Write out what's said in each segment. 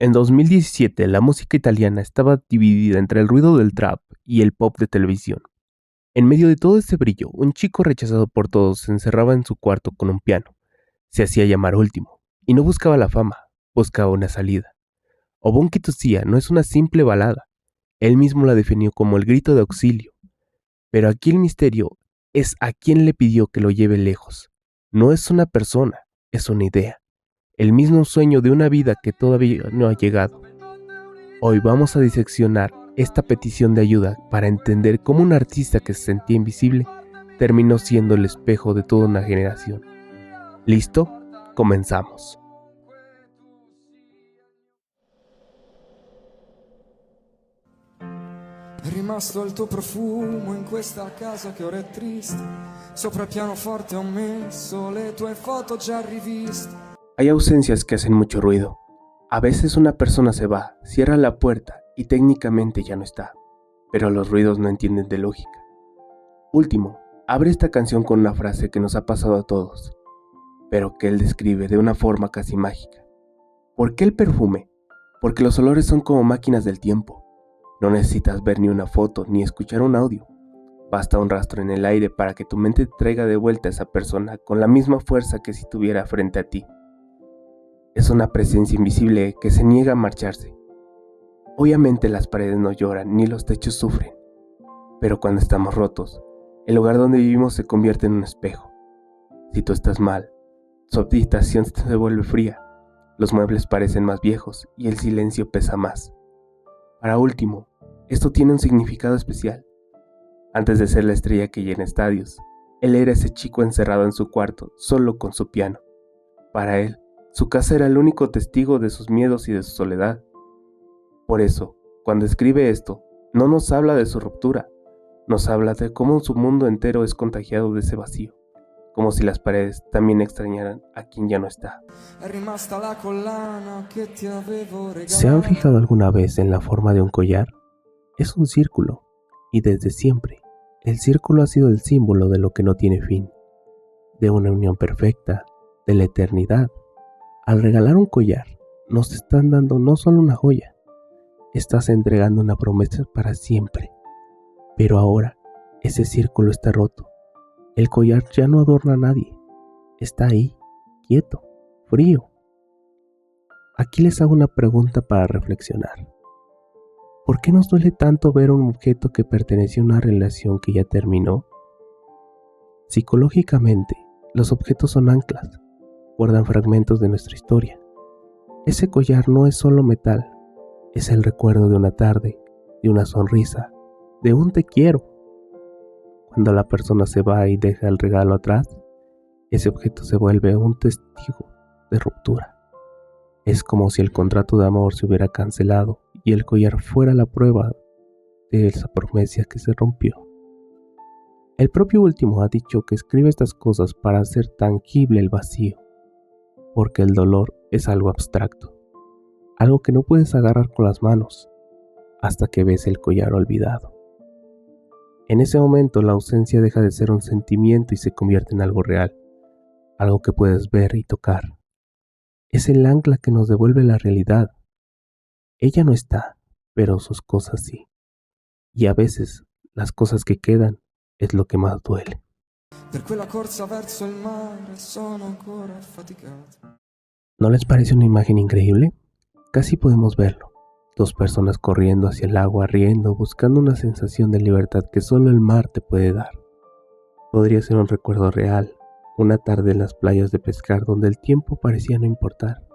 En 2017, la música italiana estaba dividida entre el ruido del trap y el pop de televisión. En medio de todo ese brillo, un chico rechazado por todos se encerraba en su cuarto con un piano. Se hacía llamar Último, y no buscaba la fama, buscaba una salida. Obon Sia no es una simple balada, él mismo la definió como el grito de auxilio. Pero aquí el misterio es a quién le pidió que lo lleve lejos. No es una persona, es una idea. El mismo sueño de una vida que todavía no ha llegado. Hoy vamos a diseccionar esta petición de ayuda para entender cómo un artista que se sentía invisible terminó siendo el espejo de toda una generación. ¿Listo? Comenzamos. È rimasto il tuo profumo in questa casa che ora è triste. Sopra il pianoforte ho messo le tue foto già riviste. Hay ausencias que hacen mucho ruido. A veces una persona se va, cierra la puerta y técnicamente ya no está. Pero los ruidos no entienden de lógica. Último, abre esta canción con una frase que nos ha pasado a todos, pero que él describe de una forma casi mágica. ¿Por qué el perfume? Porque los olores son como máquinas del tiempo. No necesitas ver ni una foto ni escuchar un audio. Basta un rastro en el aire para que tu mente traiga de vuelta a esa persona con la misma fuerza que si estuviera frente a ti. Es una presencia invisible que se niega a marcharse. Obviamente las paredes no lloran ni los techos sufren, pero cuando estamos rotos, el lugar donde vivimos se convierte en un espejo. Si tú estás mal, su habitación se vuelve fría, los muebles parecen más viejos y el silencio pesa más. Para Último, esto tiene un significado especial. Antes de ser la estrella que llena estadios, él era ese chico encerrado en su cuarto, solo con su piano. Para él, su casa era el único testigo de sus miedos y de su soledad. Por eso, cuando escribe esto, no nos habla de su ruptura, nos habla de cómo su mundo entero es contagiado de ese vacío, como si las paredes también extrañaran a quien ya no está. ¿Se han fijado alguna vez en la forma de un collar? Es un círculo, y desde siempre, el círculo ha sido el símbolo de lo que no tiene fin, de una unión perfecta, de la eternidad. Al regalar un collar, nos están dando no solo una joya, estás entregando una promesa para siempre. Pero ahora, ese círculo está roto. El collar ya no adorna a nadie. Está ahí, quieto, frío. Aquí les hago una pregunta para reflexionar. ¿Por qué nos duele tanto ver un objeto que perteneció a una relación que ya terminó? Psicológicamente, los objetos son anclas, guardan fragmentos de nuestra historia. Ese collar no es solo metal, es el recuerdo de una tarde, de una sonrisa, de un te quiero. Cuando la persona se va y deja el regalo atrás, ese objeto se vuelve un testigo de ruptura. Es como si el contrato de amor se hubiera cancelado y el collar fuera la prueba de esa promesa que se rompió. El propio Último ha dicho que escribe estas cosas para hacer tangible el vacío, porque el dolor es algo abstracto, algo que no puedes agarrar con las manos hasta que ves el collar olvidado. En ese momento la ausencia deja de ser un sentimiento y se convierte en algo real, algo que puedes ver y tocar. Es el ancla que nos devuelve la realidad. Ella no está, pero sus cosas sí. Y a veces las cosas que quedan es lo que más duele. ¿No les parece una imagen increíble? Casi podemos verlo. Dos personas corriendo hacia el agua, riendo, buscando una sensación de libertad que solo el mar te puede dar. Podría ser un recuerdo real, una tarde en las playas de pescar donde el tiempo parecía no importar.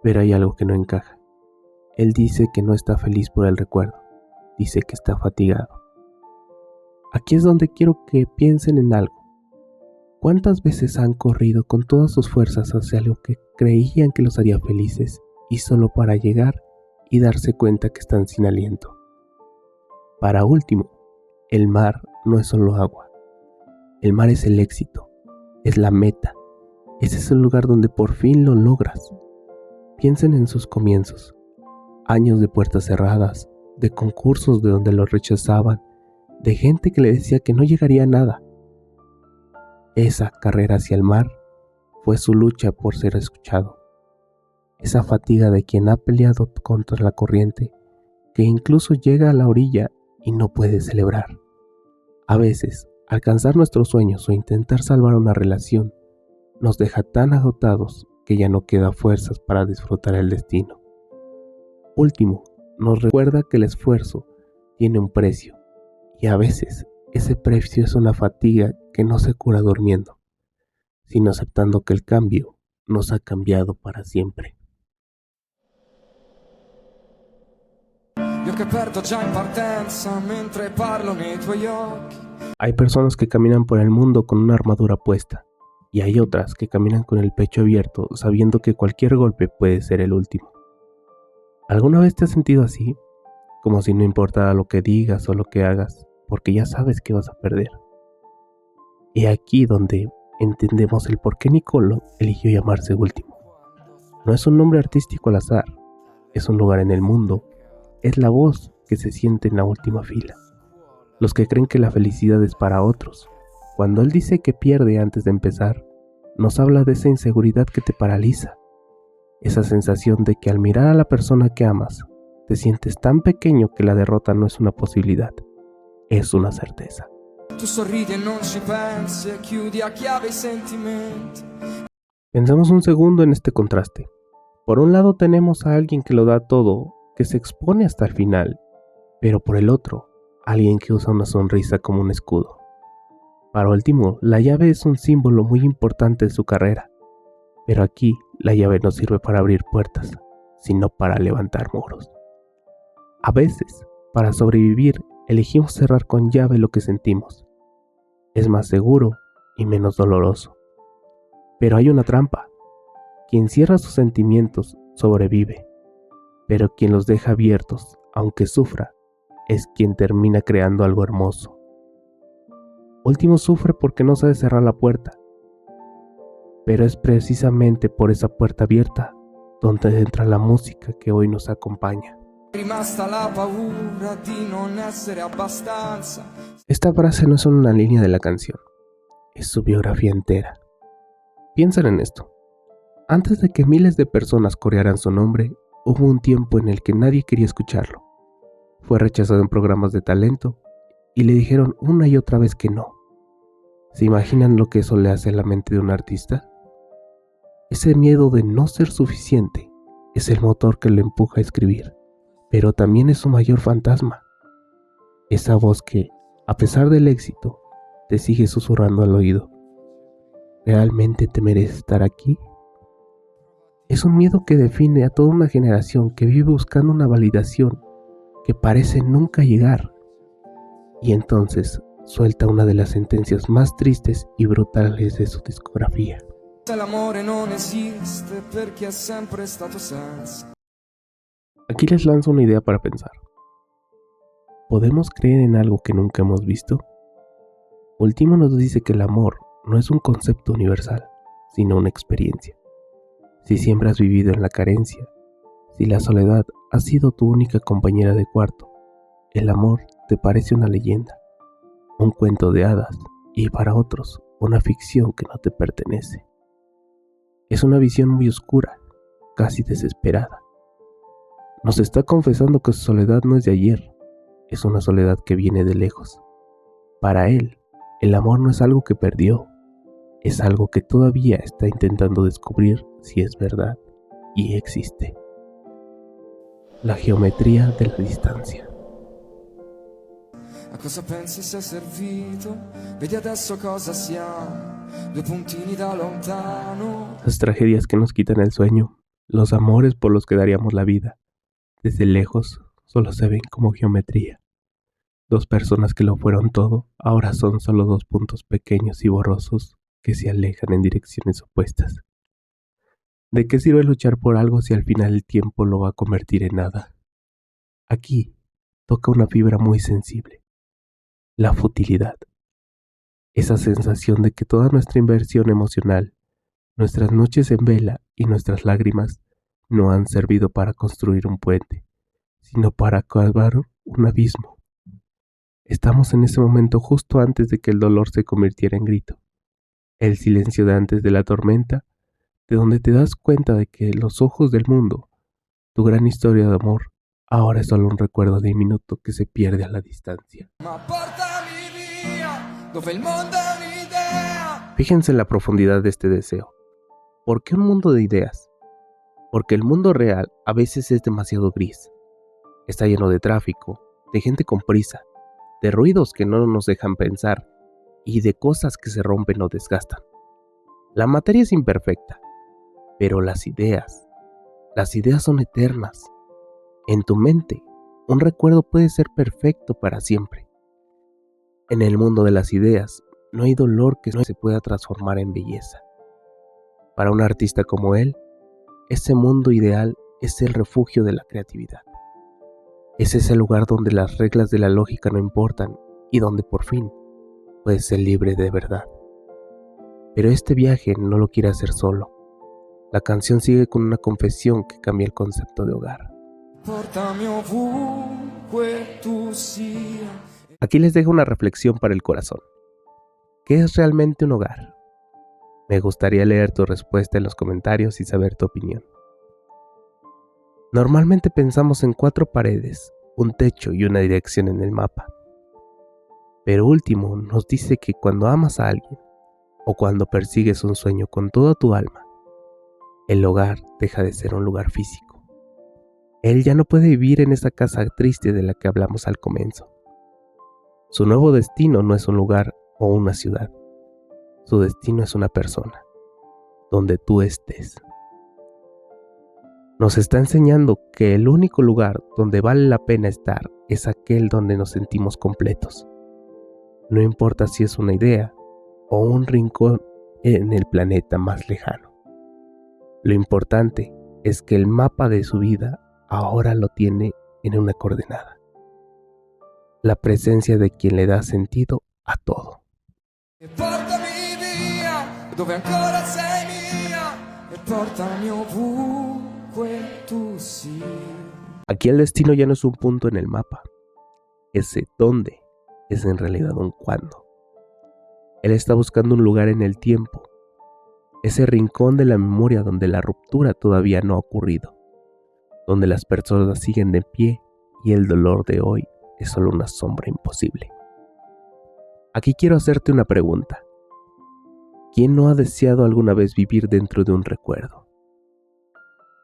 Pero hay algo que no encaja. Él dice que no está feliz por el recuerdo, dice que está fatigado. Aquí es donde quiero que piensen en algo. ¿Cuántas veces han corrido con todas sus fuerzas hacia algo que creían que los haría felices y solo para llegar y darse cuenta que están sin aliento? Para Último, el mar no es solo agua. El mar es el éxito, es la meta. Ese es el lugar donde por fin lo logras. Piensen en sus comienzos. Años de puertas cerradas, de concursos de donde lo rechazaban, de gente que le decía que no llegaría a nada. Esa carrera hacia el mar fue su lucha por ser escuchado. esa fatiga de quien ha peleado contra la corriente, que incluso llega a la orilla y no puede celebrar. A veces, alcanzar nuestros sueños o intentar salvar una relación nos deja tan agotados que ya no queda fuerzas para disfrutar el destino. Último, nos recuerda que el esfuerzo tiene un precio, y a veces ese precio es una fatiga que no se cura durmiendo, sino aceptando que el cambio nos ha cambiado para siempre. Io che perdo già in partenza mentre parlo nei tuoi occhi. Hay personas que caminan por el mundo con una armadura puesta, y hay otras que caminan con el pecho abierto sabiendo que cualquier golpe puede ser el último. ¿Alguna vez te has sentido así? Como si no importara lo que digas o lo que hagas, porque ya sabes que vas a perder. Y aquí donde entendemos el por qué Niccolò eligió llamarse Último. No es un nombre artístico al azar, es un lugar en el mundo, es la voz que se siente en la última fila. Los que creen que la felicidad es para otros. Cuando él dice que pierde antes de empezar, nos habla de esa inseguridad que te paraliza, esa sensación de que al mirar a la persona que amas, te sientes tan pequeño que la derrota no es una posibilidad, es una certeza. Tu sorridi e non ci pensi e chiudi a chiave i sentimenti. Pensemos un segundo en este contraste. Por un lado tenemos a alguien que lo da todo, que se expone hasta el final, pero por el otro, alguien que usa una sonrisa como un escudo. Para Último, la llave es un símbolo muy importante de su carrera, pero aquí la llave no sirve para abrir puertas, sino para levantar muros. A veces, para sobrevivir, elegimos cerrar con llave lo que sentimos. Es más seguro y menos doloroso. Pero hay una trampa. Quien cierra sus sentimientos sobrevive, pero quien los deja abiertos, aunque sufra, es quien termina creando algo hermoso. Último sufre porque no sabe cerrar la puerta, pero es precisamente por esa puerta abierta donde entra la música que hoy nos acompaña. Rimasta la paura di non essere abbastanza. Esta frase no es solo una línea de la canción, es su biografía entera. Piensen en esto. Antes de que miles de personas corearan su nombre, hubo un tiempo en el que nadie quería escucharlo. Fue rechazado en programas de talento y le dijeron una y otra vez que no. ¿Se imaginan lo que eso le hace a la mente de un artista? Ese miedo de no ser suficiente es el motor que lo empuja a escribir, pero también es su mayor fantasma. Esa voz que, a pesar del éxito, te sigue susurrando al oído. ¿Realmente te mereces estar aquí? Es un miedo que define a toda una generación que vive buscando una validación que parece nunca llegar. Y entonces suelta una de las sentencias más tristes y brutales de su discografía. Se l'amore non esiste perché è sempre stato senza. Aquí les lanzo una idea para pensar. ¿Podemos creer en algo que nunca hemos visto? Último nos dice que el amor no es un concepto universal, sino una experiencia. Si siempre has vivido en la carencia, si la soledad ha sido tu única compañera de cuarto, el amor te parece una leyenda, un cuento de hadas y para otros una ficción que no te pertenece. Es una visión muy oscura, casi desesperada. Nos está confesando que su soledad no es de ayer, es una soledad que viene de lejos. Para él, el amor no es algo que perdió, es algo que todavía está intentando descubrir si es verdad y existe. La geometría de la distancia. A cosa pensi sia servito? Vedi adesso cosa siamo, due puntini da lontano. Las tragedias que nos quitan el sueño, los amores por los que daríamos la vida, desde lejos solo se ven como geometría. Dos personas que lo fueron todo, ahora son solo dos puntos pequeños y borrosos que se alejan en direcciones opuestas. ¿De qué sirve luchar por algo si al final el tiempo lo va a convertir en nada? Aquí toca una fibra muy sensible, la futilidad. Esa sensación de que toda nuestra inversión emocional, nuestras noches en vela y nuestras lágrimas no han servido para construir un puente, sino para cavar un abismo. Estamos en ese momento justo antes de que el dolor se convirtiera en grito. El silencio de antes de la tormenta de donde te das cuenta de que los ojos del mundo, tu gran historia de amor, ahora es solo un recuerdo diminuto que se pierde a la distancia. Ma portami via, dove il mondo è un'idea. Fíjense en la profundidad de este deseo. ¿Por qué un mundo de ideas? Porque el mundo real a veces es demasiado gris. Está lleno de tráfico, de gente con prisa, de ruidos que no nos dejan pensar y de cosas que se rompen o desgastan. La materia es imperfecta, pero las ideas son eternas. En tu mente, un recuerdo puede ser perfecto para siempre. En el mundo de las ideas, no hay dolor que no se pueda transformar en belleza. Para un artista como él, ese mundo ideal es el refugio de la creatividad. Es ese lugar donde las reglas de la lógica no importan y donde por fin puedes ser libre de verdad. Pero este viaje no lo quiere hacer solo. La canción sigue con una confesión que cambia el concepto de hogar. Portami ovunque tu sia. Aquí les dejo una reflexión para el corazón. ¿Qué es realmente un hogar? Me gustaría leer tu respuesta en los comentarios y saber tu opinión. Normalmente pensamos en 4 paredes, un techo y una dirección en el mapa. Pero Último nos dice que cuando amas a alguien o cuando persigues un sueño con toda tu alma, el hogar deja de ser un lugar físico. Él ya no puede vivir en esa casa triste de la que hablamos al comienzo. Su nuevo destino no es un lugar o una ciudad. Su destino es una persona, donde tú estés. Nos está enseñando que el único lugar donde vale la pena estar es aquel donde nos sentimos completos. No importa si es una idea o un rincón en el planeta más lejano. Lo importante es que el mapa de su vida ahora lo tiene en una coordenada. La presencia de quien le da sentido a todo. E portami via, dove ancora sei mia. E portami ovunque tu sia. Aquí el destino ya no es un punto en el mapa. Ese dónde es en realidad un cuándo. Él está buscando un lugar en el tiempo. Ese rincón de la memoria donde la ruptura todavía no ha ocurrido. Donde las personas siguen de pie y el dolor de hoy es solo una sombra imposible. Aquí quiero hacerte una pregunta. ¿Quién no ha deseado alguna vez vivir dentro de un recuerdo?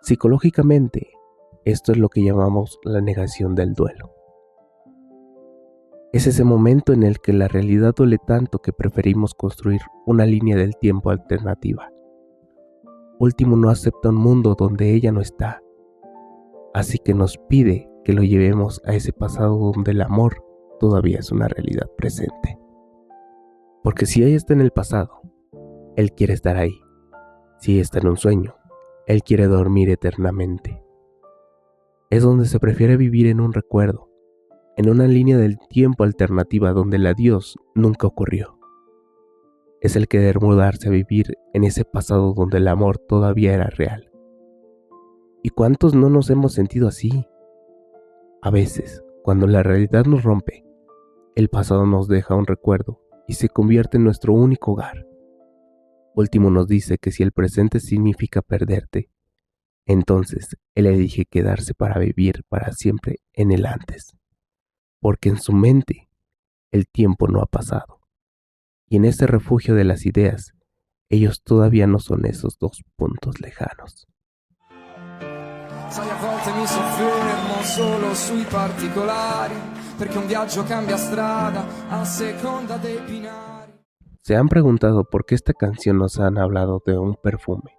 Psicológicamente, esto es lo que llamamos la negación del duelo. Es ese momento en el que la realidad duele tanto que preferimos construir una línea del tiempo alternativa. Último no acepta un mundo donde ella no está, así que nos pide que lo llevemos a ese pasado donde el amor todavía es una realidad presente. Porque si ella está en el pasado, él quiere estar ahí. Si está en un sueño, él quiere dormir eternamente. Es donde se prefiere vivir en un recuerdo, en una línea del tiempo alternativa donde el adiós nunca ocurrió. Es el querer mudarse a vivir en ese pasado donde el amor todavía era real. ¿Y cuántos no nos hemos sentido así? A veces, cuando la realidad nos rompe, el pasado nos deja un recuerdo y se convierte en nuestro único hogar. Último nos dice que si el presente significa perderte, entonces él elige quedarse para vivir para siempre en el antes. Porque en su mente el tiempo no ha pasado. Y en ese refugio de las ideas, ellos todavía no son esos 2 puntos lejanos. Sai, a volte mi soffermo solo sui particolari, perché un viaggio cambia strada a seconda dei binari. ¿Se han preguntado por qué esta canción nos han hablado de un perfume,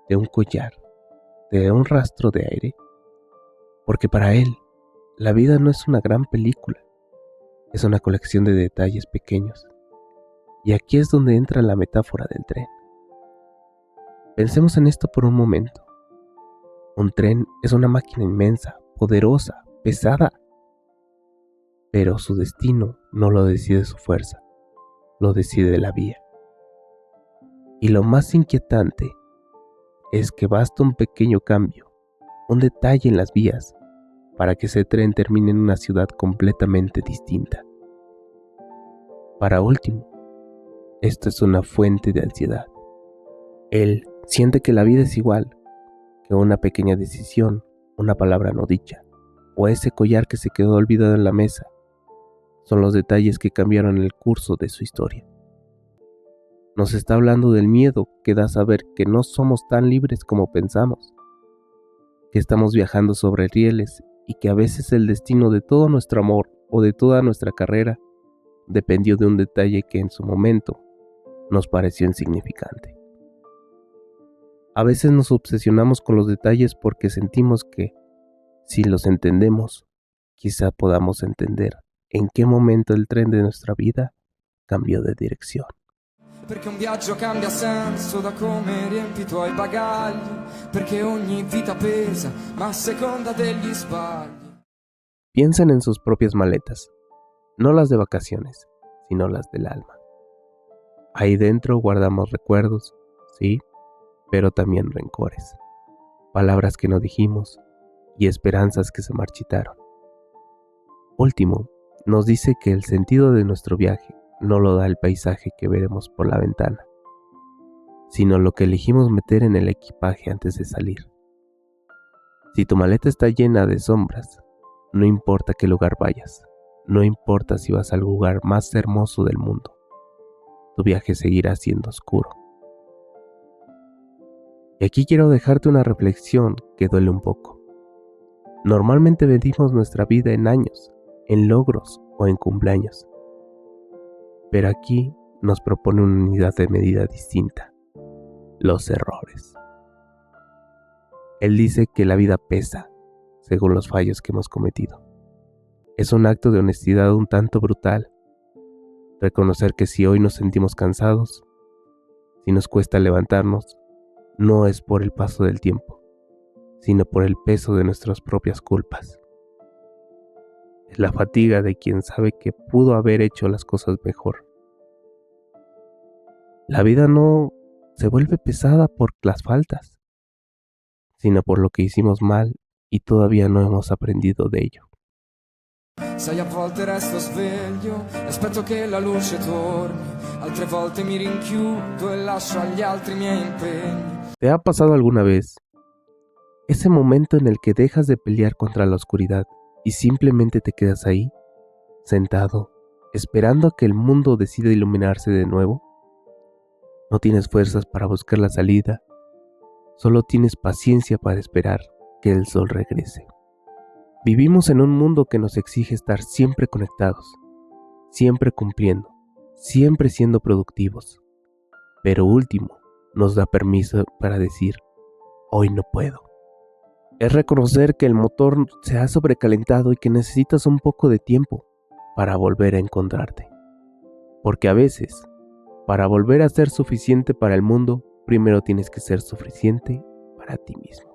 de un collar, de un rastro de aire? Porque para él, la vida no es una gran película, es una colección de detalles pequeños. Y aquí es donde entra la metáfora del tren. Pensemos en esto por un momento. Un tren es una máquina inmensa, poderosa, pesada. Pero su destino no lo decide su fuerza, lo decide la vía. Y lo más inquietante es que basta un pequeño cambio, un detalle en las vías, para que ese tren termine en una ciudad completamente distinta. Para Último, esto es una fuente de ansiedad. Él Siente que la vida es igual, que una pequeña decisión, una palabra no dicha, o ese collar que se quedó olvidado en la mesa, son los detalles que cambiaron el curso de su historia. Nos está hablando del miedo que da saber que no somos tan libres como pensamos, que estamos viajando sobre rieles y que a veces el destino de todo nuestro amor o de toda nuestra carrera dependió de un detalle que en su momento nos pareció insignificante. A veces nos obsesionamos con los detalles porque sentimos que, si los entendemos, quizá podamos entender en qué momento el tren de nuestra vida cambiò di direzione. Perché un viaggio cambia senso da come riempi i tuoi bagagli, perché ogni vita pesa, ma a seconda degli sbagli. Piensen en sus propias maletas, no las de vacaciones, sino las del alma. Ahí dentro guardamos recuerdos, sí, pero también rencores, palabras que no dijimos y esperanzas que se marchitaron. Último, nos dice que el sentido de nuestro viaje no lo da el paisaje que veremos por la ventana, sino lo que elegimos meter en el equipaje antes de salir. Si tu maleta está llena de sombras, no importa qué lugar vayas, no importa si vas al lugar más hermoso del mundo, tu viaje seguirá siendo oscuro. Y aquí quiero dejarte una reflexión que duele un poco. Normalmente medimos nuestra vida en años, en logros o en cumpleaños. Pero aquí nos propone una unidad de medida distinta: los errores. Él dice que la vida pesa según los fallos que hemos cometido. Es un acto de honestidad un tanto brutal. Reconocer que si hoy nos sentimos cansados, si nos cuesta levantarnos, no es por el paso del tiempo, sino por el peso de nuestras propias culpas. Es la fatiga de quien sabe que pudo haber hecho las cosas mejor. La vida no se vuelve pesada por las faltas, sino por lo que hicimos mal y todavía no hemos aprendido de ello. Sai, a volte resto sveglio, aspetto che la luce torni, altre volte mi rinchiudo e lascio agli altri i miei impegni. ¿Te ha pasado alguna vez ese momento en el que dejas de pelear contra la oscuridad y simplemente te quedas ahí, sentado, esperando a que el mundo decida iluminarse de nuevo? No tienes fuerzas para buscar la salida, solo tienes paciencia para esperar que el sol regrese. Vivimos en un mundo que nos exige estar siempre conectados, siempre cumpliendo, siempre siendo productivos, pero último, nos da permiso para decir: hoy no puedo. Es reconocer que el motor se ha sobrecalentado y que necesitas un poco de tiempo para volver a encontrarte. Porque a veces, para volver a ser suficiente para el mundo, primero tienes que ser suficiente para ti mismo.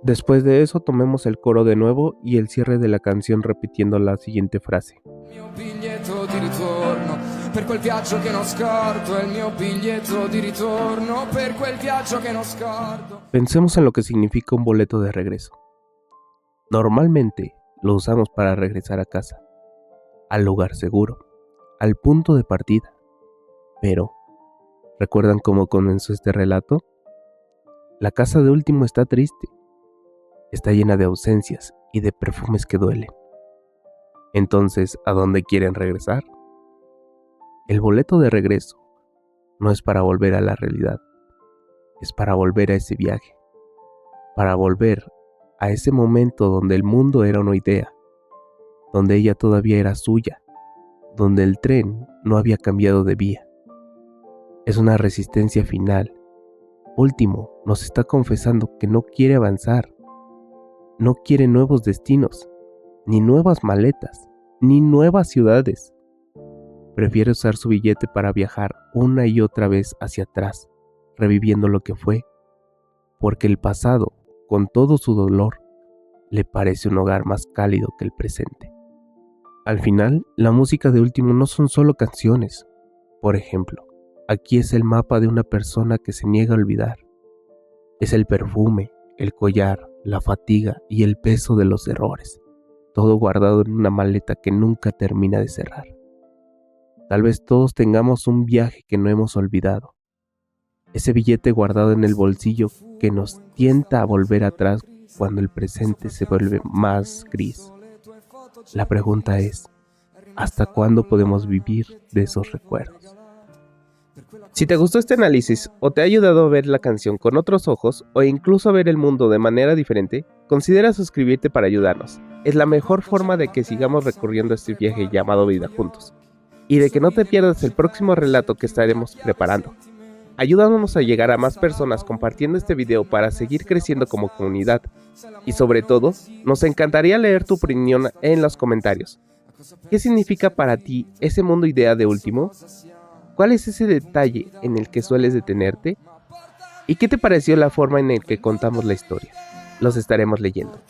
Después de eso, tomemos el coro de nuevo y el cierre de la canción repitiendo la siguiente frase. Mio biglietto di ritorno per quel viaggio che non scordo, il mio biglietto di ritorno per quel viaggio che non scordo. Pensemos en lo que significa un boleto de regreso. Normalmente lo usamos para regresar a casa, al lugar seguro, al punto de partida. Pero, ¿recuerdan cómo comenzó este relato? La casa de último está triste. Está llena de ausencias y de perfumes que duelen. Entonces, ¿a dónde quieren regresar? El boleto de regreso no es para volver a la realidad, es para volver a ese viaje, para volver a ese momento donde el mundo era una idea, donde ella todavía era suya, donde el tren no había cambiado de vía. Es una resistencia final. Último, nos está confesando que no quiere avanzar. No quiere nuevos destinos, ni nuevas maletas, ni nuevas ciudades. Prefiere usar su billete para viajar una y otra vez hacia atrás, reviviendo lo que fue, porque el pasado, con todo su dolor, le parece un hogar más cálido que el presente. Al final, la música de Último no son solo canciones. Por ejemplo, aquí es el mapa de una persona que se niega a olvidar. Es el perfume, el collar, la fatiga y el peso de los errores, todo guardado en una maleta que nunca termina de cerrar. Tal vez todos tengamos un viaje que no hemos olvidado, ese billete guardado en el bolsillo que nos tienta a volver atrás cuando el presente se vuelve más gris. La pregunta es, ¿hasta cuándo podemos vivir de esos recuerdos? Si te gustó este análisis o te ha ayudado a ver la canción con otros ojos o incluso a ver el mundo de manera diferente, considera suscribirte para ayudarnos. Es la mejor forma de que sigamos recorriendo este viaje llamado vida juntos y de que no te pierdas el próximo relato que estaremos preparando. Ayúdanos a llegar a más personas compartiendo este video para seguir creciendo como comunidad. Y sobre todo, nos encantaría leer tu opinión en los comentarios. ¿Qué significa para ti ese mundo idea de Último? ¿Cuál es ese detalle en el que sueles detenerte? ¿Y qué te pareció la forma en la que contamos la historia? Los estaremos leyendo.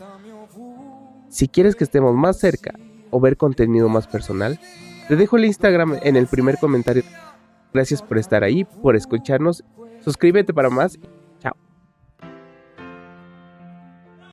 Si quieres que estemos más cerca o ver contenido más personal, te dejo el Instagram en el primer comentario. Gracias por estar ahí, por escucharnos. Suscríbete para más